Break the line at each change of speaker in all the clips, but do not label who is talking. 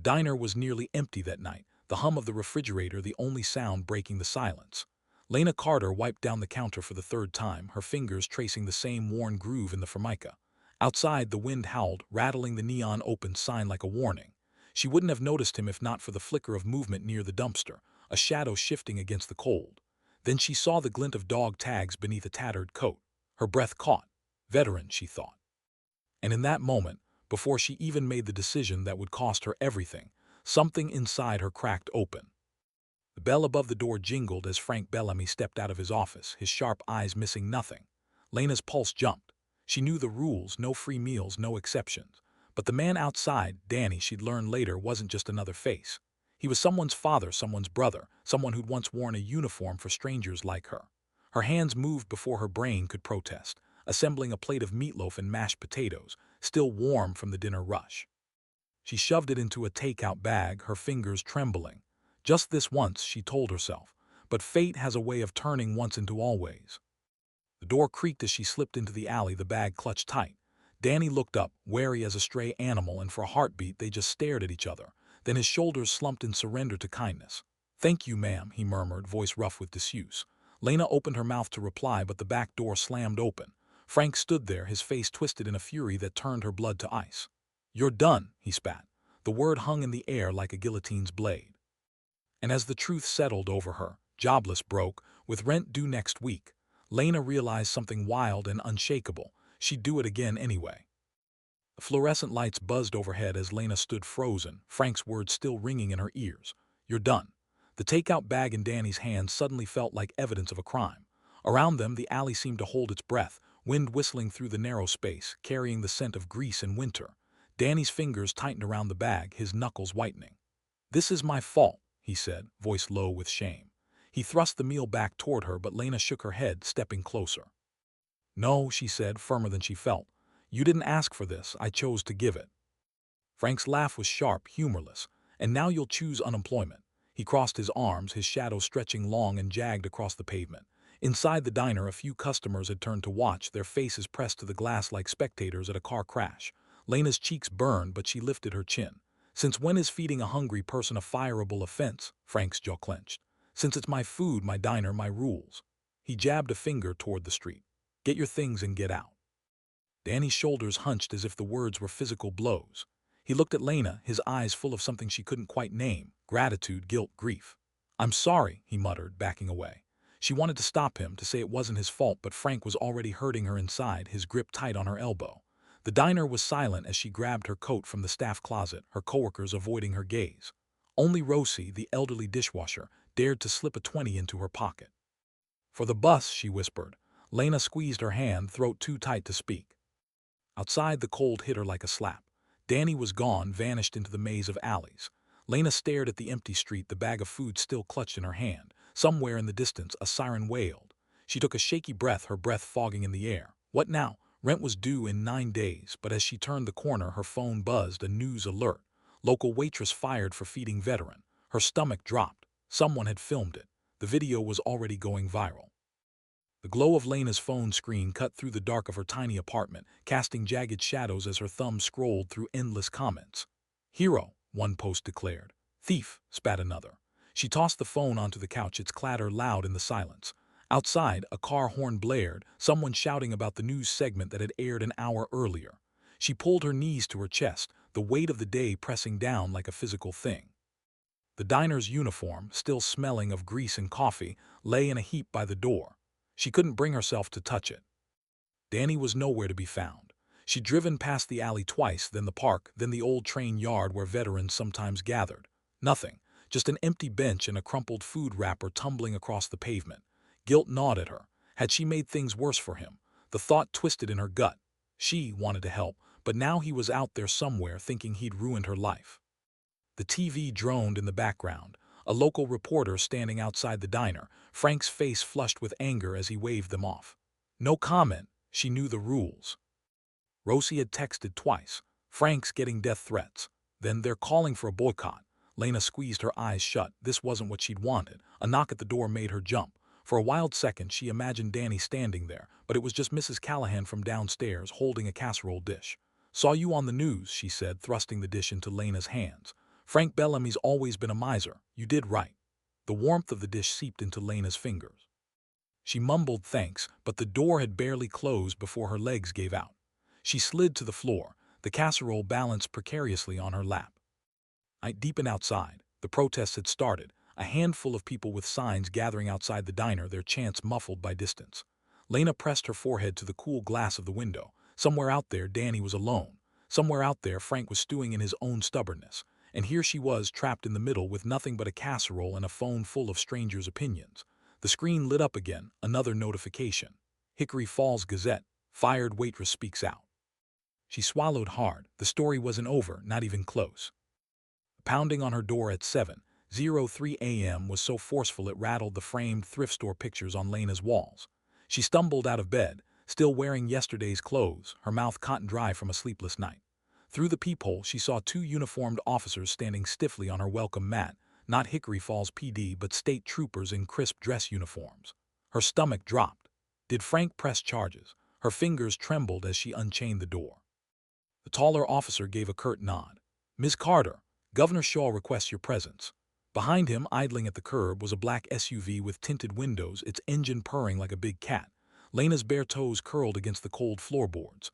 diner was nearly empty that night, the hum of the refrigerator the only sound breaking the silence. Lena Carter wiped down the counter for the third time, her fingers tracing the same worn groove in the formica. Outside, the wind howled, rattling the neon open sign like a warning. She wouldn't have noticed him if not for the flicker of movement near the dumpster, a shadow shifting against the cold. Then she saw the glint of dog tags beneath a tattered coat. Her breath caught. Veteran, she thought. And in that moment, before she even made the decision that would cost her everything, something inside her cracked open. The bell above the door jingled as Frank Bellamy stepped out of his office, his sharp eyes missing nothing. Lena's pulse jumped. She knew the rules, no free meals, no exceptions. But the man outside, Danny, she'd learn later, wasn't just another face. He was someone's father, someone's brother, someone who'd once worn a uniform for strangers like her. Her hands moved before her brain could protest, assembling a plate of meatloaf and mashed potatoes, still warm from the dinner rush. She shoved it into a takeout bag, her fingers trembling. Just this once, she told herself, but fate has a way of turning once into always. The door creaked as she slipped into the alley, the bag clutched tight. Danny looked up, wary as a stray animal, and for a heartbeat they just stared at each other. Then his shoulders slumped in surrender to kindness. "Thank you, ma'am," he murmured, voice rough with disuse. Lena opened her mouth to reply, but the back door slammed open. Frank stood there, his face twisted in a fury that turned her blood to ice. "You're done," he spat. The word hung in the air like a guillotine's blade. And as the truth settled over her, jobless, broke, with rent due next week, Lena realized something wild and unshakable. She'd do it again anyway. The fluorescent lights buzzed overhead as Lena stood frozen, Frank's words still ringing in her ears. "You're done." The takeout bag in Danny's hands suddenly felt like evidence of a crime. Around them, the alley seemed to hold its breath, wind whistling through the narrow space, carrying the scent of grease and winter. Danny's fingers tightened around the bag, his knuckles whitening. "This is my fault," he said, voice low with shame. He thrust the meal back toward her, but Lena shook her head, stepping closer. "No," she said, firmer than she felt. "You didn't ask for this, I chose to give it." Frank's laugh was sharp, humorless. "And now you'll choose unemployment." He crossed his arms, his shadow stretching long and jagged across the pavement. Inside the diner, a few customers had turned to watch, their faces pressed to the glass like spectators at a car crash. Lena's cheeks burned, but she lifted her chin. "Since when is feeding a hungry person a fireable offense?" Frank's jaw clenched. "Since it's my food, my diner, my rules." He jabbed a finger toward the street. "Get your things and get out." Danny's shoulders hunched as if the words were physical blows. He looked at Lena, his eyes full of something she couldn't quite name, gratitude, guilt, grief. "I'm sorry," he muttered, backing away. She wanted to stop him, to say it wasn't his fault, but Frank was already hurting her inside, his grip tight on her elbow. The diner was silent as she grabbed her coat from the staff closet, her coworkers avoiding her gaze. Only Rosie, the elderly dishwasher, dared to slip a 20 into her pocket. "For the bus," she whispered. Lena squeezed her hand, throat too tight to speak. Outside, the cold hit her like a slap. Danny was gone, vanished into the maze of alleys. Lena stared at the empty street, the bag of food still clutched in her hand. Somewhere in the distance, a siren wailed. She took a shaky breath, her breath fogging in the air. What now? Rent was due in 9 days, but as she turned the corner, her phone buzzed, a news alert. Local waitress fired for feeding veteran. Her stomach dropped. Someone had filmed it. The video was already going viral. The glow of Lena's phone screen cut through the dark of her tiny apartment, casting jagged shadows as her thumb scrolled through endless comments. "Hero," one post declared. "Thief," spat another. She tossed the phone onto the couch, its clatter loud in the silence. Outside, a car horn blared, someone shouting about the news segment that had aired an hour earlier. She pulled her knees to her chest, the weight of the day pressing down like a physical thing. The diner's uniform, still smelling of grease and coffee, lay in a heap by the door. She couldn't bring herself to touch it. Danny was nowhere to be found. She'd driven past the alley twice, then the park, then the old train yard where veterans sometimes gathered. Nothing, just an empty bench and a crumpled food wrapper tumbling across the pavement. Guilt gnawed at her. Had she made things worse for him? The thought twisted in her gut. She wanted to help, but now he was out there somewhere thinking he'd ruined her life. The TV droned in the background. A local reporter standing outside the diner, Frank's face flushed with anger as he waved them off. No comment. She knew the rules. Rosie had texted twice. "Frank's getting death threats." Then "They're calling for a boycott." Lena squeezed her eyes shut. This wasn't what she'd wanted. A knock at the door made her jump. For a wild second, she imagined Danny standing there, but it was just Mrs. Callahan from downstairs, holding a casserole dish. "Saw you on the news," she said, thrusting the dish into Lena's hands. Frank Bellamy's always been a miser. You did right. The warmth of the dish seeped into Lena's fingers. She mumbled thanks, but the door had barely closed before her legs gave out. She slid to the floor, the casserole balanced precariously on her lap. Deep and outside, the protests had started, a handful of people with signs gathering outside the diner, their chants muffled by distance. Lena pressed her forehead to the cool glass of the window. Somewhere out there, Danny was alone. Somewhere out there, Frank was stewing in his own stubbornness. And here she was, trapped in the middle with nothing but a casserole and a phone full of strangers' opinions. The screen lit up again, another notification. Hickory Falls Gazette, fired waitress speaks out. She swallowed hard. The story wasn't over, not even close. Pounding on her door at 7:03 a.m. was so forceful it rattled the framed thrift store pictures on Lena's walls. She stumbled out of bed, still wearing yesterday's clothes, her mouth cotton dry from a sleepless night. Through the peephole, she saw two uniformed officers standing stiffly on her welcome mat, not Hickory Falls PD but state troopers in crisp dress uniforms. Her stomach dropped. Did Frank press charges? Her fingers trembled as she unchained the door. The taller officer gave a curt nod. "Ms. Carter, Governor Shaw requests your presence." Behind him, idling at the curb, was a black SUV with tinted windows, its engine purring like a big cat. Lena's bare toes curled against the cold floorboards.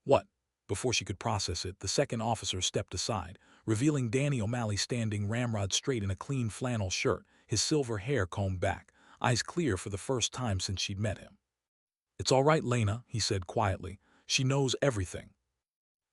What?" Before she could process it, the second officer stepped aside, revealing Danny O'Malley standing ramrod straight in a clean flannel shirt, his silver hair combed back, eyes clear for the first time since she'd met him. "It's all right, Lena," he said quietly. "She knows everything."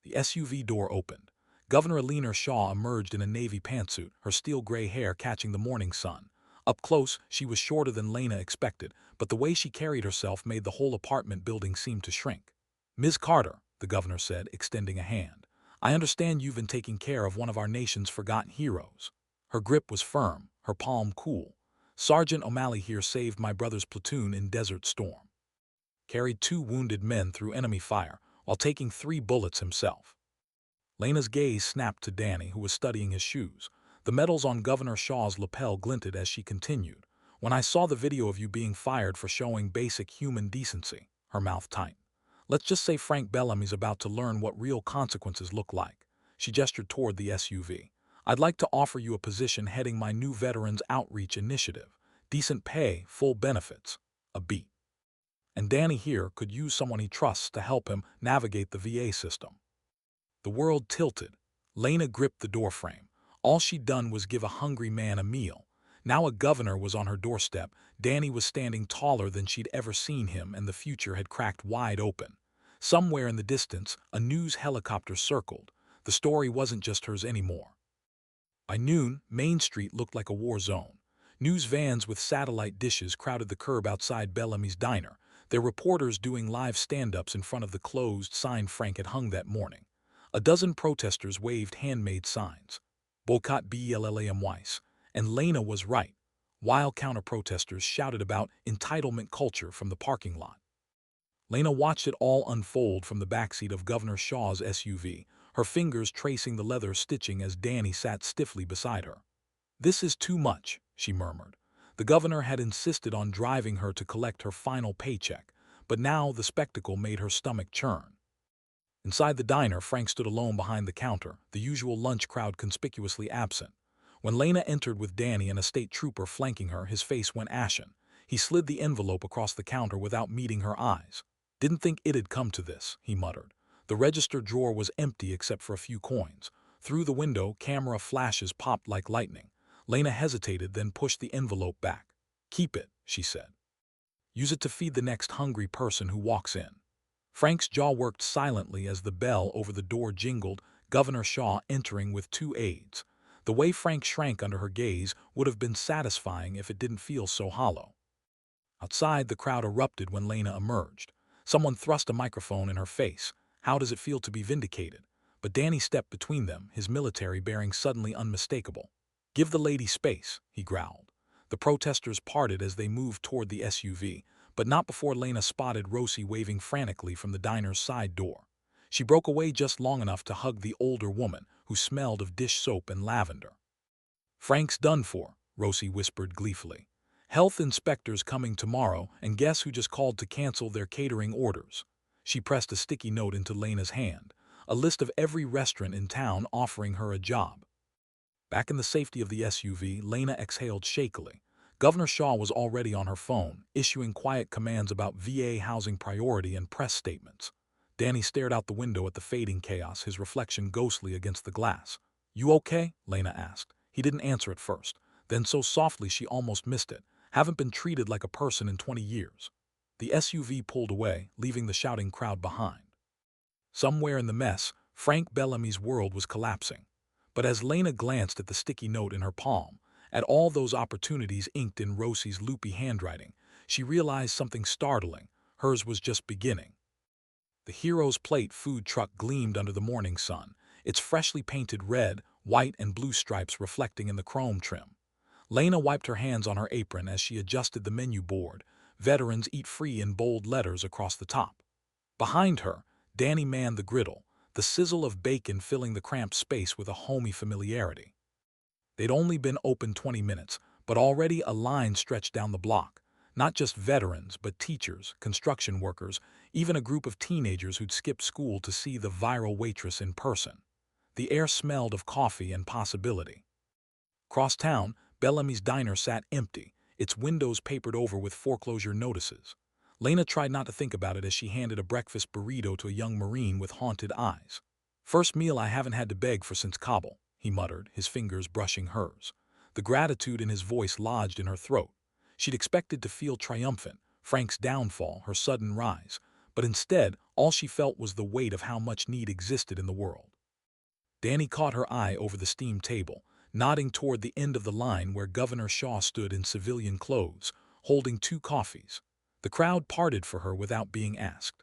The SUV door opened. Governor Lena Shaw emerged in a navy pantsuit, her steel-gray hair catching the morning sun. Up close, she was shorter than Lena expected, but the way she carried herself made the whole apartment building seem to shrink. "Ms. Carter," the governor said, extending a hand. "I understand you've been taking care of one of our nation's forgotten heroes." Her grip was firm, her palm cool. "Sergeant O'Malley here saved my brother's platoon in Desert Storm. Carried 2 wounded men through enemy fire, while taking 3 bullets himself." Lena's gaze snapped to Danny, who was studying his shoes. The metals on Governor Shaw's lapel glinted as she continued. "When I saw the video of you being fired for showing basic human decency," her mouth tight. "Let's just say Frank Bellamy's about to learn what real consequences look like." She gestured toward the SUV. "I'd like to offer you a position heading my new Veterans Outreach Initiative. Decent pay, full benefits. A beat. And Danny here could use someone he trusts to help him navigate the VA system." The world tilted. Lena gripped the doorframe. All she'd done was give a hungry man a meal. Now a governor was on her doorstep. Danny was standing taller than she'd ever seen him, and the future had cracked wide open. Somewhere in the distance, a news helicopter circled. The story wasn't just hers anymore. By noon, Main Street looked like a war zone. News vans with satellite dishes crowded the curb outside Bellamy's diner, their reporters doing live stand-ups in front of the closed sign Frank had hung that morning. A dozen protesters waved handmade signs. "Boycott BLM Weiss." And Lena was right. While counter-protesters shouted about entitlement culture from the parking lot. Lena watched it all unfold from the backseat of Governor Shaw's SUV, her fingers tracing the leather stitching as Danny sat stiffly beside her. "This is too much," she murmured. The governor had insisted on driving her to collect her final paycheck, but now the spectacle made her stomach churn. Inside the diner, Frank stood alone behind the counter, the usual lunch crowd conspicuously absent. When Lena entered with Danny and a state trooper flanking her, his face went ashen. He slid the envelope across the counter without meeting her eyes. "Didn't think it'd come to this," he muttered. The register drawer was empty except for a few coins. Through the window, camera flashes popped like lightning. Lena hesitated, then pushed the envelope back. "Keep it," she said. "Use it to feed the next hungry person who walks in." Frank's jaw worked silently as the bell over the door jingled, Governor Shaw entering with 2 aides. The way Frank shrank under her gaze would have been satisfying if it didn't feel so hollow. Outside, the crowd erupted when Lena emerged. Someone thrust a microphone in her face. "How does it feel to be vindicated?" But Danny stepped between them, his military bearing suddenly unmistakable. "Give the lady space," he growled. The protesters parted as they moved toward the SUV, but not before Lena spotted Rosie waving frantically from the diner's side door. She broke away just long enough to hug the older woman, who smelled of dish soap and lavender. "Frank's done for," Rosie whispered gleefully. "Health inspectors coming tomorrow, and guess who just called to cancel their catering orders?" She pressed a sticky note into Lena's hand, a list of every restaurant in town offering her a job. Back in the safety of the SUV, Lena exhaled shakily. Governor Shaw was already on her phone, issuing quiet commands about VA housing priority and press statements. Danny stared out the window at the fading chaos, his reflection ghostly against the glass. "You okay?" Lena asked. He didn't answer at first. Then so softly she almost missed it. "Haven't been treated like a person in 20 years. The SUV pulled away, leaving the shouting crowd behind. Somewhere in the mess, Frank Bellamy's world was collapsing. But as Lena glanced at the sticky note in her palm, at all those opportunities inked in Rosie's loopy handwriting, she realized something startling. Hers was just beginning. The Hero's Plate food truck gleamed under the morning sun, its freshly painted red, white, and blue stripes reflecting in the chrome trim. Lena wiped her hands on her apron as she adjusted the menu board. "Veterans eat free" in bold letters across the top. Behind her, Danny manned the griddle, the sizzle of bacon filling the cramped space with a homey familiarity. They'd only been open 20 minutes, but already a line stretched down the block. Not just veterans, but teachers, construction workers, even a group of teenagers who'd skipped school to see the viral Waitress in person. The air smelled of coffee and possibility. Across town, Bellamy's diner sat empty, its windows papered over with foreclosure notices. Lena tried not to think about it as she handed a breakfast burrito to a young Marine with haunted eyes. "First meal I haven't had to beg for since Kabul," he muttered, his fingers brushing hers. The gratitude in his voice lodged in her throat. She'd expected to feel triumphant, Frank's downfall, her sudden rise, but instead, all she felt was the weight of how much need existed in the world. Danny caught her eye over the steam table, nodding toward the end of the line where Governor Shaw stood in civilian clothes, holding 2 coffees. The crowd parted for her without being asked.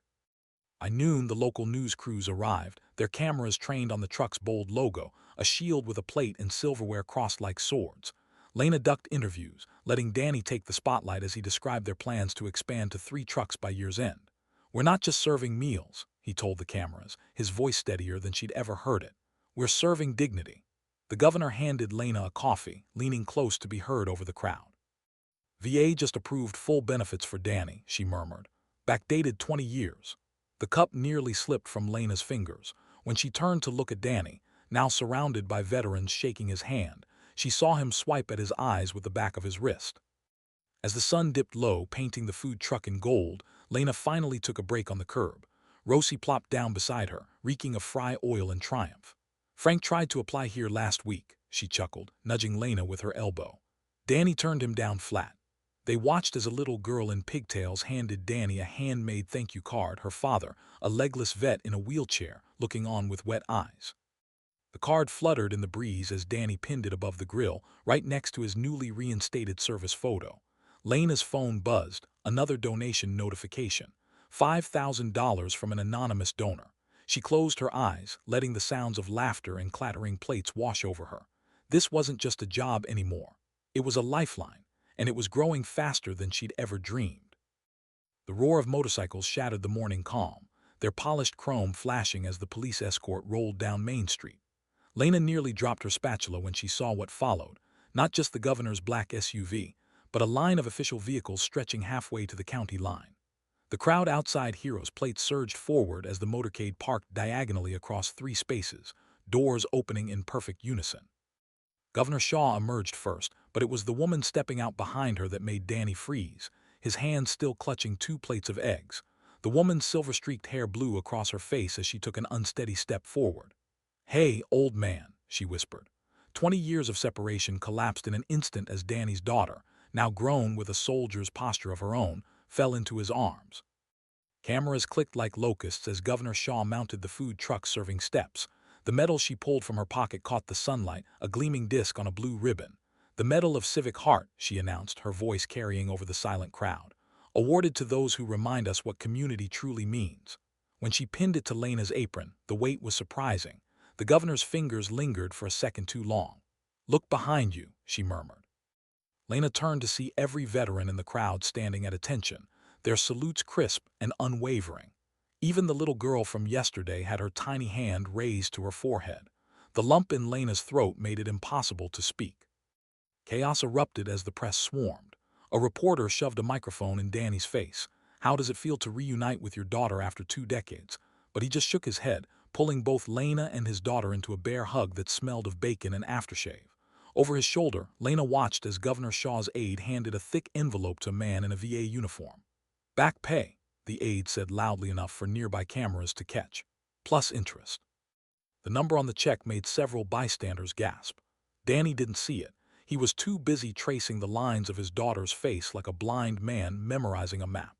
By noon, the local news crews arrived, their cameras trained on the truck's bold logo, a shield with a plate and silverware crossed like swords. Lena ducked interviews, letting Danny take the spotlight as he described their plans to expand to 3 trucks by year's end. "We're not just serving meals," he told the cameras, his voice steadier than she'd ever heard it. "We're serving dignity." The governor handed Lena a coffee, leaning close to be heard over the crowd. "VA just approved full benefits for Danny," she murmured. "Backdated 20 years. The cup nearly slipped from Lena's fingers. When she turned to look at Danny, now surrounded by veterans shaking his hand, she saw him swipe at his eyes with the back of his wrist. As the sun dipped low, painting the food truck in gold, Lena finally took a break on the curb. Rosie plopped down beside her, reeking of fry oil and triumph. "Frank tried to apply here last week," she chuckled, nudging Lena with her elbow. Danny turned him down flat. They watched as a little girl in pigtails handed Danny a handmade thank you card, her father, a legless vet in a wheelchair, looking on with wet eyes. The card fluttered in the breeze as Danny pinned it above the grill, right next to his newly reinstated service photo. Lena's phone buzzed, another donation notification. $5,000 from an anonymous donor. She closed her eyes, letting the sounds of laughter and clattering plates wash over her. This wasn't just a job anymore. It was a lifeline, and it was growing faster than she'd ever dreamed. The roar of motorcycles shattered the morning calm, their polished chrome flashing as the police escort rolled down Main Street. Lena nearly dropped her spatula when she saw what followed, not just the governor's black SUV, but a line of official vehicles stretching halfway to the county line. The crowd outside Hero's Plate surged forward as the motorcade parked diagonally across 3 spaces, doors opening in perfect unison. Governor Shaw emerged first, but it was the woman stepping out behind her that made Danny freeze, his hands still clutching 2 plates of eggs. The woman's silver-streaked hair blew across her face as she took an unsteady step forward. "Hey, old man," she whispered. 20 years of separation collapsed in an instant as Danny's daughter, now grown with a soldier's posture of her own, fell into his arms. Cameras clicked like locusts as Governor Shaw mounted the food truck serving steps. The medal she pulled from her pocket caught the sunlight, a gleaming disc on a blue ribbon. "The Medal of Civic Heart," she announced, her voice carrying over the silent crowd. "Awarded to those who remind us what community truly means." When she pinned it to Lena's apron, the weight was surprising. The governor's fingers lingered for a second too long. "Look behind you," she murmured. Lena turned to see every veteran in the crowd standing at attention, their salutes crisp and unwavering. Even the little girl from yesterday had her tiny hand raised to her forehead. The lump in Lena's throat made it impossible to speak. Chaos erupted as the press swarmed. A reporter shoved a microphone in Danny's face. "How does it feel to reunite with your daughter after 2 decades?" But he just shook his head, pulling both Lena and his daughter into a bear hug that smelled of bacon and aftershave. Over his shoulder, Lena watched as Governor Shaw's aide handed a thick envelope to a man in a VA uniform. "Back pay," the aide said loudly enough for nearby cameras to catch. "Plus interest." The number on the check made several bystanders gasp. Danny didn't see it. He was too busy tracing the lines of his daughter's face like a blind man memorizing a map.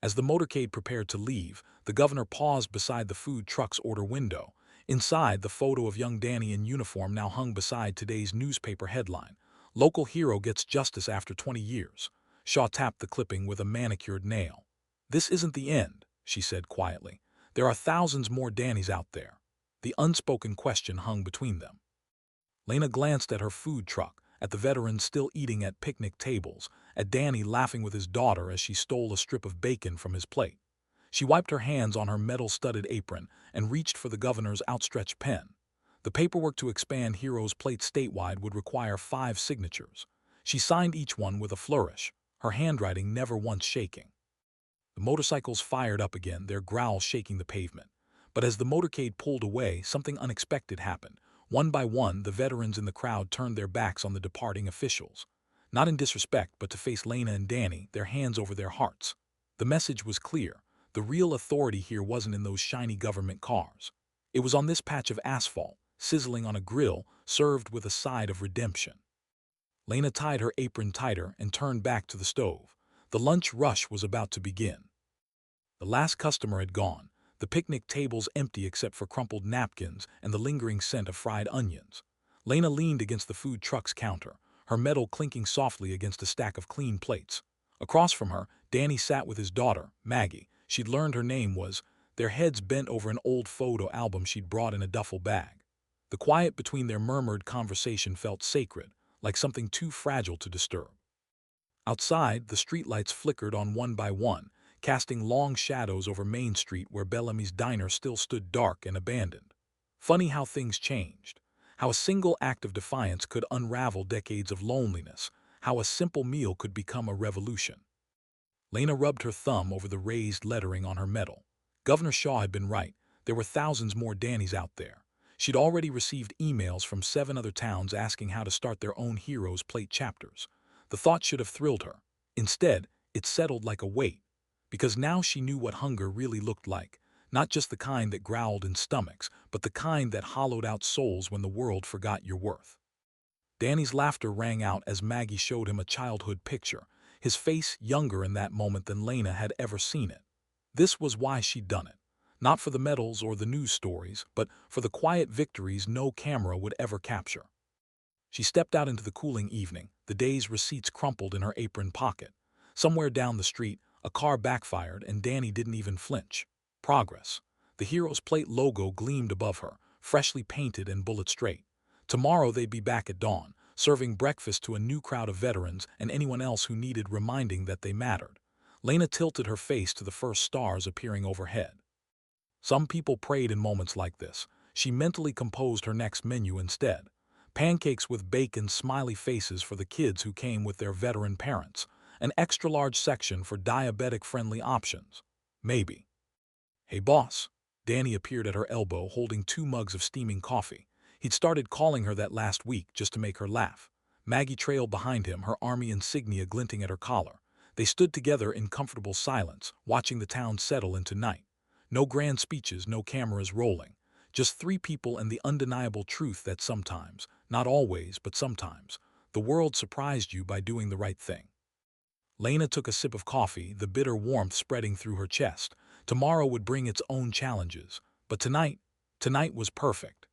As the motorcade prepared to leave, the governor paused beside the food truck's order window. Inside, the photo of young Danny in uniform now hung beside today's newspaper headline, "Local hero gets justice after 20 years." Shaw tapped the clipping with a manicured nail. "This isn't the end," she said quietly. "There are thousands more Dannys out there." The unspoken question hung between them. Lena glanced at her food truck, at the veterans still eating at picnic tables, at Danny laughing with his daughter as she stole a strip of bacon from his plate. She wiped her hands on her metal-studded apron and reached for the governor's outstretched pen. The paperwork to expand Heroes Plate statewide would require 5 signatures. She signed each one with a flourish, her handwriting never once shaking. The motorcycles fired up again, their growls shaking the pavement. But as the motorcade pulled away, something unexpected happened. One by one, the veterans in the crowd turned their backs on the departing officials. Not in disrespect, but to face Lena and Danny, their hands over their hearts. The message was clear. The real authority here wasn't in those shiny government cars. It was on this patch of asphalt, sizzling on a grill, served with a side of redemption. Lena tied her apron tighter and turned back to the stove. The lunch rush was about to begin. The last customer had gone, the picnic tables empty except for crumpled napkins and the lingering scent of fried onions. Lena leaned against the food truck's counter, her metal clinking softly against a stack of clean plates. Across from her, Danny sat with his daughter, Maggie. She'd learned her name was, their heads bent over an old photo album she'd brought in a duffel bag. The quiet between their murmured conversation felt sacred, like something too fragile to disturb. Outside, the streetlights flickered on one by one, casting long shadows over Main Street where Bellamy's diner still stood dark and abandoned. Funny how things changed. How a single act of defiance could unravel decades of loneliness. How a simple meal could become a revolution. Lena rubbed her thumb over the raised lettering on her medal. Governor Shaw had been right. There were thousands more Dannys out there. She'd already received emails from 7 other towns asking how to start their own Heroes Plate chapters. The thought should have thrilled her. Instead, it settled like a weight. Because now she knew what hunger really looked like. Not just the kind that growled in stomachs, but the kind that hollowed out souls when the world forgot your worth. Danny's laughter rang out as Maggie showed him a childhood picture, his face younger in that moment than Lena had ever seen it. This was why she'd done it. Not for the medals or the news stories, but for the quiet victories no camera would ever capture. She stepped out into the cooling evening, the day's receipts crumpled in her apron pocket. Somewhere down the street, a car backfired and Danny didn't even flinch. Progress. The Heroes Plate logo gleamed above her, freshly painted and bullet straight. Tomorrow they'd be back at dawn, serving breakfast to a new crowd of veterans and anyone else who needed reminding that they mattered. Lena tilted her face to the first stars appearing overhead. Some people prayed in moments like this. She mentally composed her next menu instead. Pancakes with bacon, smiley faces for the kids who came with their veteran parents. An extra-large section for diabetic-friendly options. Maybe. "Hey, boss." Danny appeared at her elbow holding 2 mugs of steaming coffee. He'd started calling her that last week just to make her laugh. Maggie trailed behind him, her army insignia glinting at her collar. They stood together in comfortable silence, watching the town settle into night. No grand speeches, no cameras rolling. Just 3 people and the undeniable truth that sometimes, not always, but sometimes, the world surprised you by doing the right thing. Lena took a sip of coffee, the bitter warmth spreading through her chest. Tomorrow would bring its own challenges, but tonight was perfect.